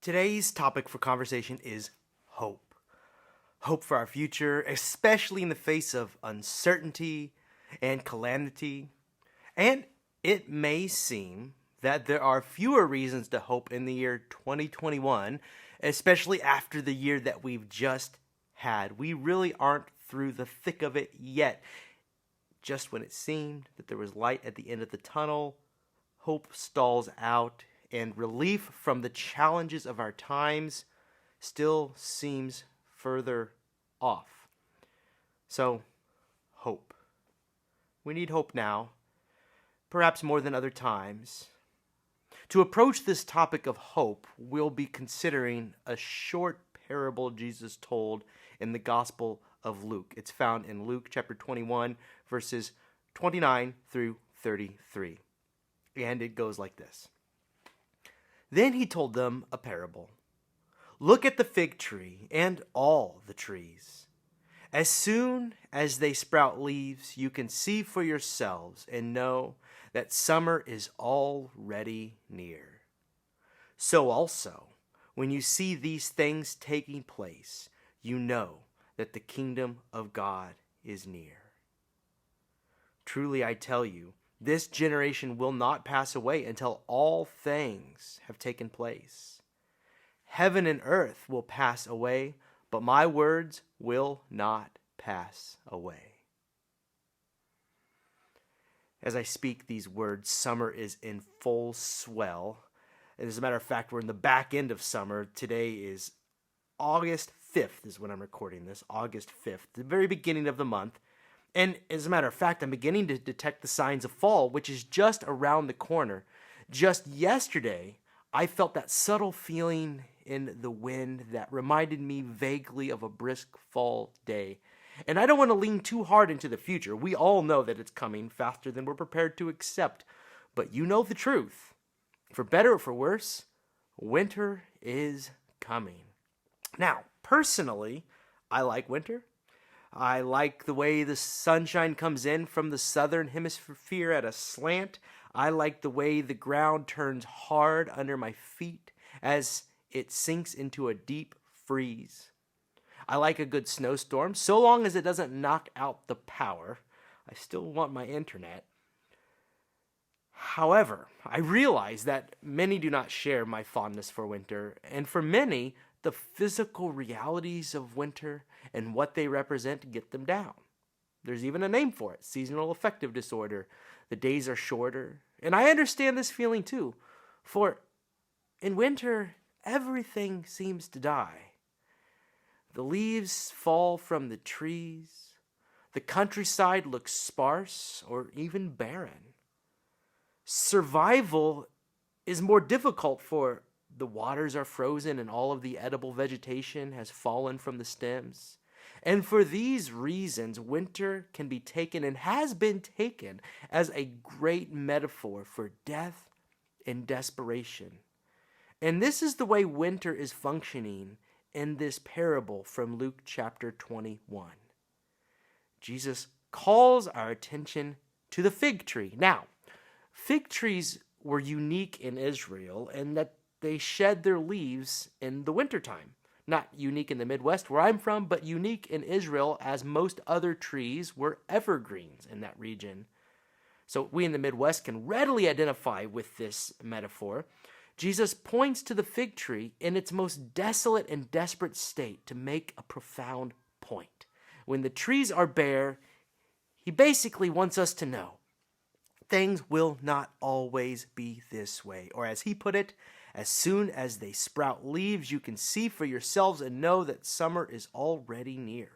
Today's topic for conversation is hope. Hope for our future, especially in the face of uncertainty and calamity. And it may seem that there are fewer reasons to hope in the year 2021, especially after the year that we've just had. We really aren't through the thick of it yet. Just when it seemed that there was light at the end of the tunnel, hope stalls out, and relief from the challenges of our times still seems further off. So, hope. We need hope now, perhaps more than other times. To approach this topic of hope, we'll be considering a short parable Jesus told in the Gospel of Luke. It's found in Luke chapter 21, verses 29 through 33. And it goes like this. Then he told them a parable. Look at the fig tree and all the trees. As soon as they sprout leaves, you can see for yourselves and know that summer is already near. So also, when you see these things taking place, you know that the kingdom of God is near. Truly I tell you, this generation will not pass away until all things have taken place. Heaven and earth will pass away, but my words will not pass away. As I speak these words, summer is in full swell. And as a matter of fact, we're in the back end of summer. Today is August 5th is when I'm recording this, August 5th, the very beginning of the month. And as a matter of fact, I'm beginning to detect the signs of fall, which is just around the corner. Just yesterday, I felt that subtle feeling in the wind that reminded me vaguely of a brisk fall day. And I don't want to lean too hard into the future. We all know that it's coming faster than we're prepared to accept. But you know the truth. For better or for worse, winter is coming. Now, personally, I like winter. I like the way the sunshine comes in from the southern hemisphere at a slant. I like the way the ground turns hard under my feet as it sinks into a deep freeze. I like a good snowstorm, so long as it doesn't knock out the power. I still want my internet. However, I realize that many do not share my fondness for winter, and for many, the physical realities of winter and what they represent get them down. There's even a name for it, seasonal affective disorder. The days are shorter. And I understand this feeling too. For in winter, everything seems to die. The leaves fall from the trees. The countryside looks sparse or even barren. Survival is more difficult, for the waters are frozen and all of the edible vegetation has fallen from the stems. And for these reasons, winter can be taken and has been taken as a great metaphor for death and desperation. And this is the way winter is functioning in this parable from Luke chapter 21. Jesus calls our attention to the fig tree. Now, fig trees were unique in Israel in that they shed their leaves in the wintertime. Not unique in the Midwest where I'm from, but unique in Israel, as most other trees were evergreens in that region. So we in the Midwest can readily identify with this metaphor. Jesus points to the fig tree in its most desolate and desperate state to make a profound point. When the trees are bare, he basically wants us to know things will not always be this way. Or as he put it, as soon as they sprout leaves, you can see for yourselves and know that summer is already near.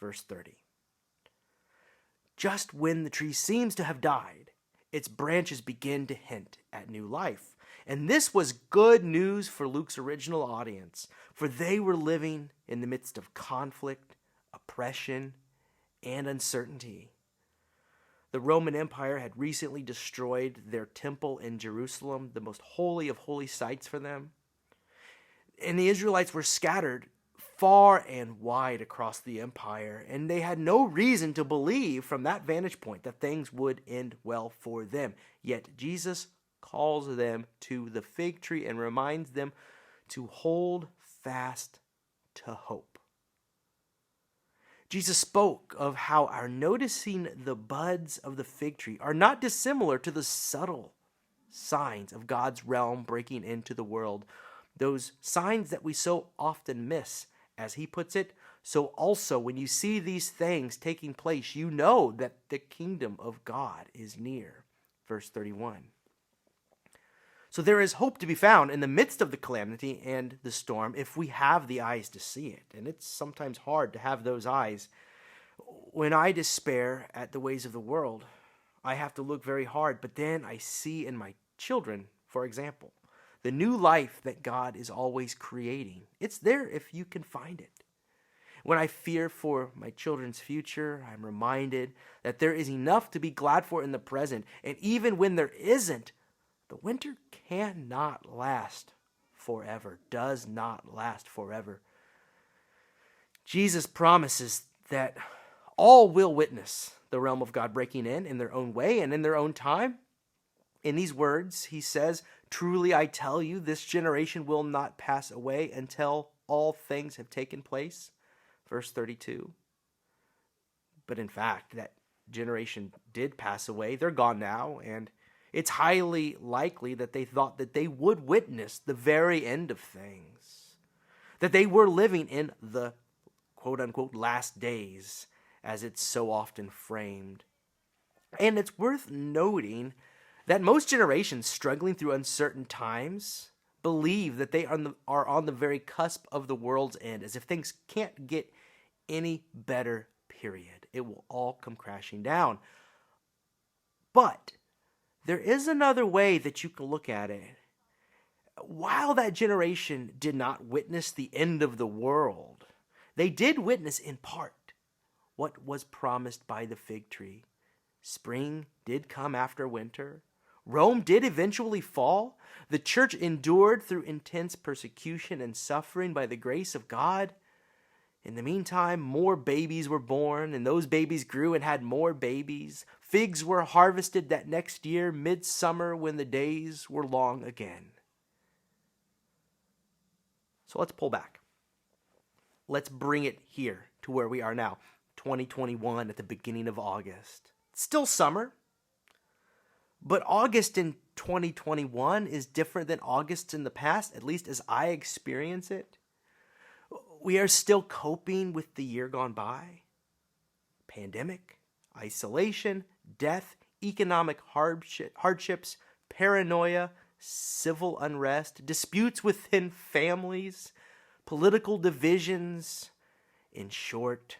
Verse 30. Just when the tree seems to have died, its branches begin to hint at new life. And this was good news for Luke's original audience, for they were living in the midst of conflict, oppression, and uncertainty. The Roman Empire had recently destroyed their temple in Jerusalem, the most holy of holy sites for them. And the Israelites were scattered far and wide across the empire, and they had no reason to believe from that vantage point that things would end well for them. Yet Jesus calls them to the fig tree and reminds them to hold fast to hope. Jesus spoke of how our noticing the buds of the fig tree are not dissimilar to the subtle signs of God's realm breaking into the world. Those signs that we so often miss, as he puts it. So also when you see these things taking place, you know that the kingdom of God is near. Verse 31. So there is hope to be found in the midst of the calamity and the storm if we have the eyes to see it. And it's sometimes hard to have those eyes. When I despair at the ways of the world, I have to look very hard. But then I see in my children, for example, the new life that God is always creating. It's there if you can find it. When I fear for my children's future, I'm reminded that there is enough to be glad for in the present. And even when there isn't, the winter cannot last forever, does not last forever. Jesus promises that all will witness the realm of God breaking in their own way and in their own time. In these words, he says, "Truly I tell you, this generation will not pass away until all things have taken place." Verse 32. But in fact, that generation did pass away. They're gone now, and it's highly likely that they thought that they would witness the very end of things, that they were living in the quote-unquote last days, as it's so often framed. And it's worth noting that most generations struggling through uncertain times believe that they are on the very cusp of the world's end, as if things can't get any better, period. It will all come crashing down. But there is another way that you can look at it. While that generation did not witness the end of the world, they did witness in part what was promised by the fig tree. Spring did come after winter. Rome did eventually fall. The church endured through intense persecution and suffering by the grace of God. In the meantime, more babies were born, and those babies grew and had more babies. Figs were harvested that next year, midsummer, when the days were long again. So let's pull back. Let's bring it here to where we are now, 2021 at the beginning of August. It's still summer, but August in 2021 is different than August in the past, at least as I experience it. We are still coping with the year gone by. Pandemic, isolation, death, economic hardships, paranoia, civil unrest, disputes within families, political divisions. In short,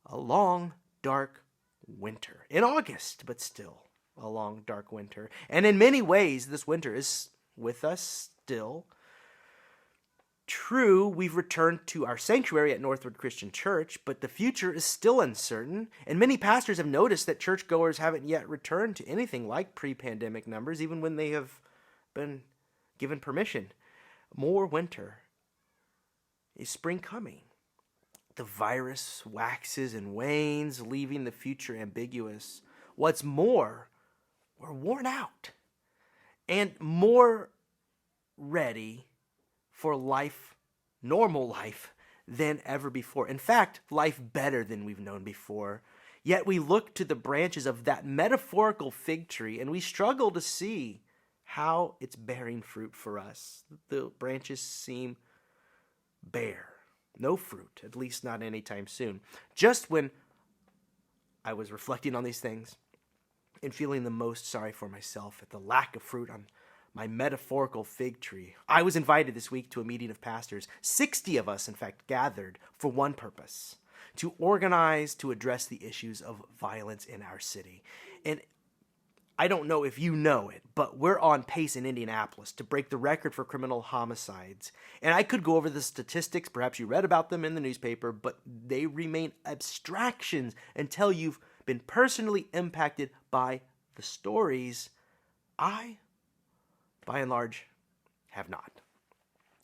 a long, dark winter. In August, but still a long, dark winter. And in many ways, this winter is with us still. True, we've returned to our sanctuary at Northwood Christian Church, but the future is still uncertain, and many pastors have noticed that churchgoers haven't yet returned to anything like pre-pandemic numbers, even when they have been given permission. More winter. Is spring coming? The virus waxes and wanes, leaving the future ambiguous. What's more, we're worn out and more ready for life, normal life, than ever before. In fact, life better than we've known before. Yet we look to the branches of that metaphorical fig tree and we struggle to see how it's bearing fruit for us. The branches seem bare. No fruit, at least not anytime soon. Just when I was reflecting on these things and feeling the most sorry for myself at the lack of fruit on my metaphorical fig tree, I was invited this week to a meeting of pastors. 60 of us, in fact, gathered for one purpose: to organize to address the issues of violence in our city. And I don't know if you know it, but we're on pace in Indianapolis to break the record for criminal homicides. And I could go over the statistics, perhaps you read about them in the newspaper, but they remain abstractions until you've been personally impacted by the stories. I, by and large, have not.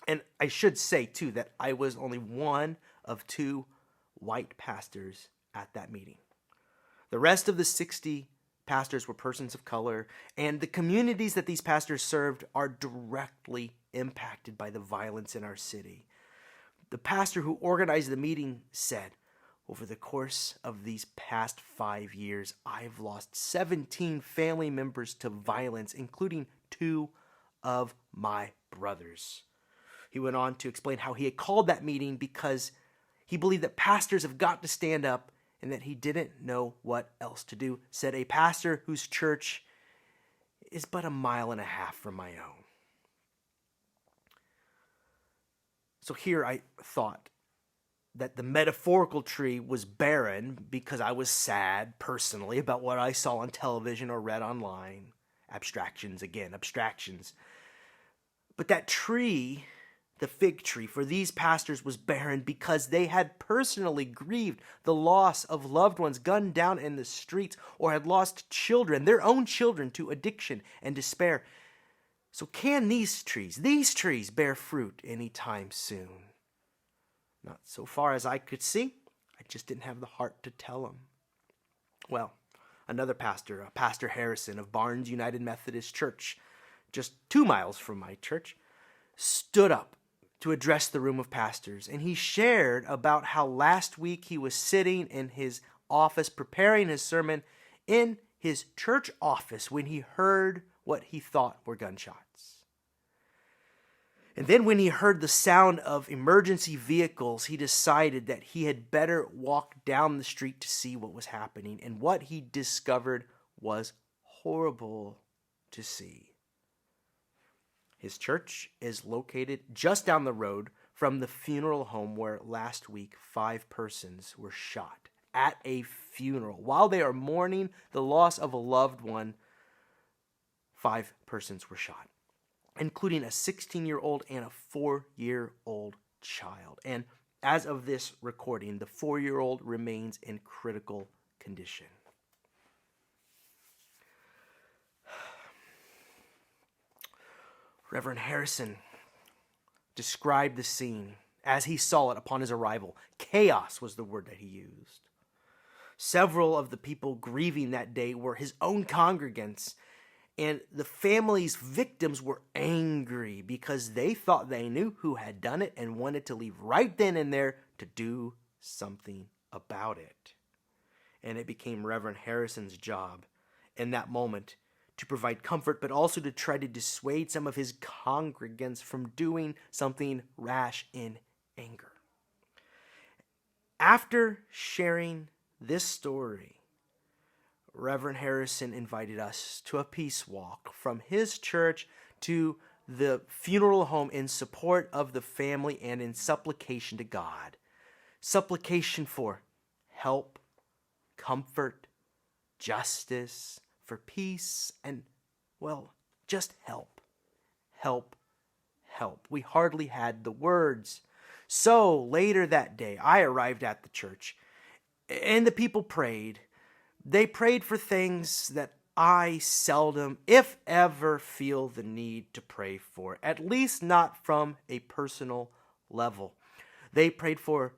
And I should say, too, that I was only one of 2 white pastors at that meeting. The rest of the 60 pastors were persons of color, and the communities that these pastors served are directly impacted by the violence in our city. The pastor who organized the meeting said, "Over the course of these past 5 years, I've lost 17 family members to violence, including 2 of my brothers." He went on to explain how he had called that meeting because he believed that pastors have got to stand up and that he didn't know what else to do. Said a pastor whose church is but a mile and a half from my own. So here I thought that the metaphorical tree was barren because I was sad personally about what I saw on television or read online. Abstractions again, abstractions. But that tree, the fig tree, for these pastors was barren because they had personally grieved the loss of loved ones gunned down in the streets or had lost children, their own children, to addiction and despair. So can these trees bear fruit anytime soon? Not so far as I could see. I just didn't have the heart to tell them. Well, another pastor, Pastor Harrison of Barnes United Methodist Church, just 2 miles from my church, stood up to address the room of pastors, and he shared about how last week he was sitting in his office preparing his sermon in his church office when he heard what he thought were gunshots. And then when he heard the sound of emergency vehicles, he decided that he had better walk down the street to see what was happening. And what he discovered was horrible to see. His church is located just down the road from the funeral home where last week 5 persons were shot at a funeral. While they are mourning the loss of a loved one, 5 persons were shot, including a 16-year-old and a 4-year-old child. And as of this recording, the 4-year-old remains in critical condition. Reverend Harrison described the scene as he saw it upon his arrival. Chaos was the word that he used. Several of the people grieving that day were his own congregants, and the family's victims were angry because they thought they knew who had done it and wanted to leave right then and there to do something about it. And it became Reverend Harrison's job in that moment to provide comfort, but also to try to dissuade some of his congregants from doing something rash in anger. After sharing this story, Reverend Harrison invited us to a peace walk from his church to the funeral home in support of the family and in supplication to God. Supplication for help, comfort, justice, for peace, and, well, just help. Help, help. We hardly had the words. So later that day, I arrived at the church, and the people prayed. They prayed for things that I seldom, if ever, feel the need to pray for, at least not from a personal level. They prayed for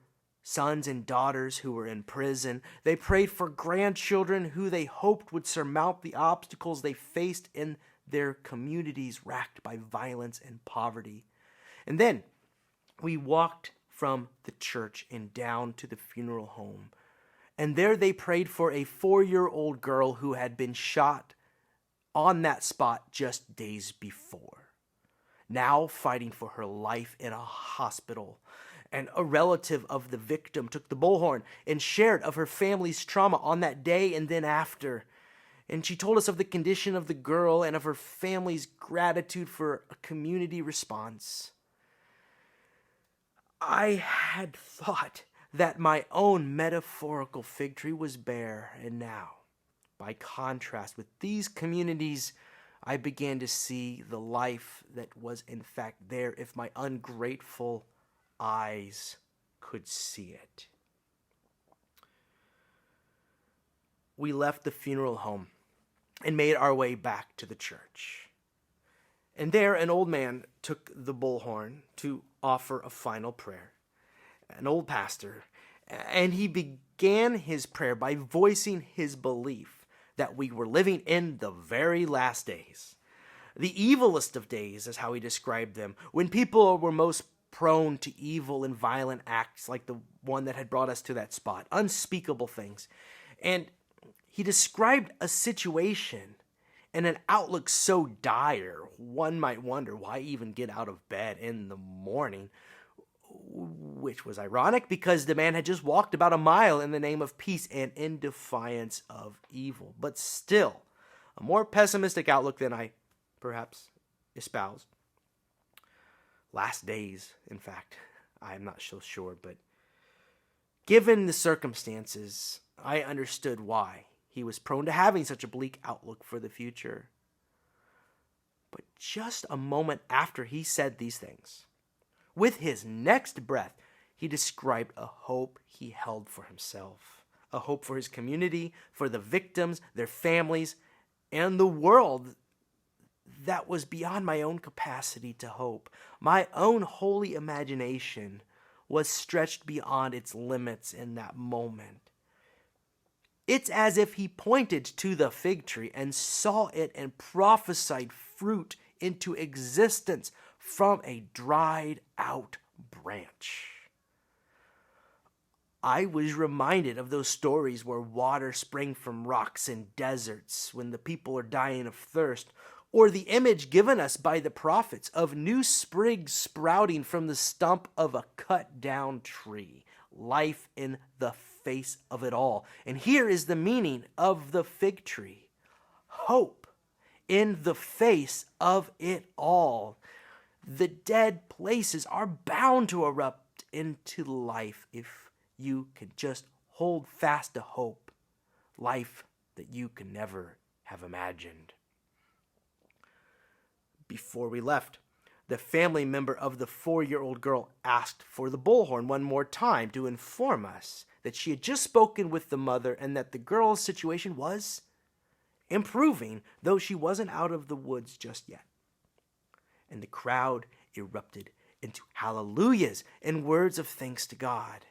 sons and daughters who were in prison. They prayed for grandchildren who they hoped would surmount the obstacles they faced in their communities racked by violence and poverty. And then we walked from the church and down to the funeral home. And there they prayed for a 4-year-old girl who had been shot on that spot just days before, now fighting for her life in a hospital. And a relative of the victim took the bullhorn and shared of her family's trauma on that day and then after. And she told us of the condition of the girl and of her family's gratitude for a community response. I had thought that my own metaphorical fig tree was bare, and now, by contrast with these communities, I began to see the life that was in fact there if my ungrateful eyes could see it. We left the funeral home and made our way back to the church. And there an old man took the bullhorn to offer a final prayer. An old pastor, and he began his prayer by voicing his belief that we were living in the very last days. The evilest of days is how he described them, when people were most prone to evil and violent acts like the one that had brought us to that spot, unspeakable things. And he described a situation and an outlook so dire, one might wonder why even get out of bed in the morning, which was ironic because the man had just walked about a mile in the name of peace and in defiance of evil. But still, a more pessimistic outlook than I perhaps espouse. Last days, in fact, I'm not so sure, but given the circumstances, I understood why he was prone to having such a bleak outlook for the future. But just a moment after he said these things, with his next breath, he described a hope he held for himself, a hope for his community, for the victims, their families, and the world that was beyond my own capacity to hope. My own holy imagination was stretched beyond its limits in that moment. It's as if he pointed to the fig tree and saw it and prophesied fruit into existence from a dried out branch. I was reminded of those stories where water sprang from rocks in deserts when the people are dying of thirst, or the image given us by the prophets of new sprigs sprouting from the stump of a cut down tree. Life in the face of it all. And here is the meaning of the fig tree. Hope in the face of it all. The dead places are bound to erupt into life if you can just hold fast to hope. Life that you can never have imagined. Before we left, the family member of the 4-year-old girl asked for the bullhorn one more time to inform us that she had just spoken with the mother and that the girl's situation was improving, though she wasn't out of the woods just yet. And the crowd erupted into hallelujahs and words of thanks to God.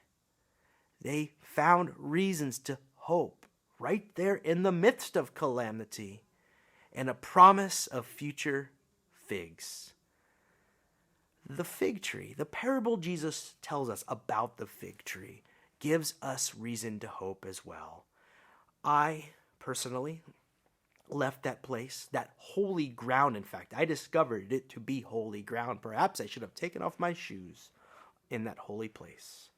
They found reasons to hope right there in the midst of calamity and a promise of future figs. The fig tree, the parable Jesus tells us about the fig tree, gives us reason to hope as well. I personally left that place, that holy ground. In fact, I discovered it to be holy ground. Perhaps I should have taken off my shoes in that holy place.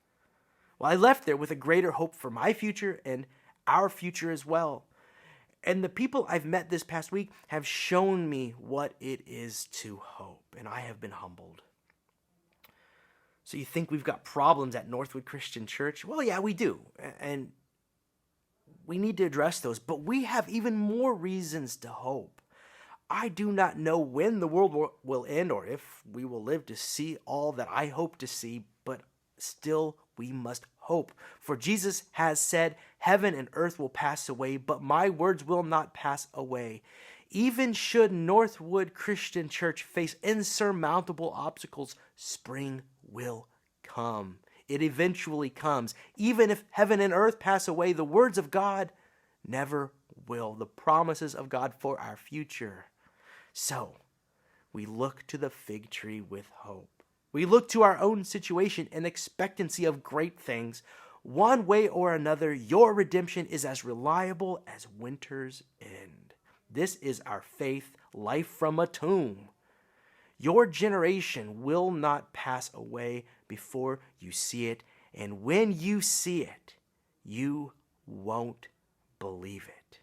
Well, I left there with a greater hope for my future and our future as well. And the people I've met this past week have shown me what it is to hope, and I have been humbled. So you think we've got problems at Northwood Christian Church? Well, yeah, we do. And we need to address those, but we have even more reasons to hope. I do not know when the world will end or if we will live to see all that I hope to see, but still we must hope. For Jesus has said, heaven and earth will pass away, but my words will not pass away. Even should Northwood Christian Church face insurmountable obstacles, spring will come. It eventually comes. Even if heaven and earth pass away, the words of God never will. The promises of God for our future. So, we look to the fig tree with hope. We look to our own situation in expectancy of great things. One way or another, your redemption is as reliable as winter's end. This is our faith, life from a tomb. Your generation will not pass away before you see it, and when you see it, you won't believe it.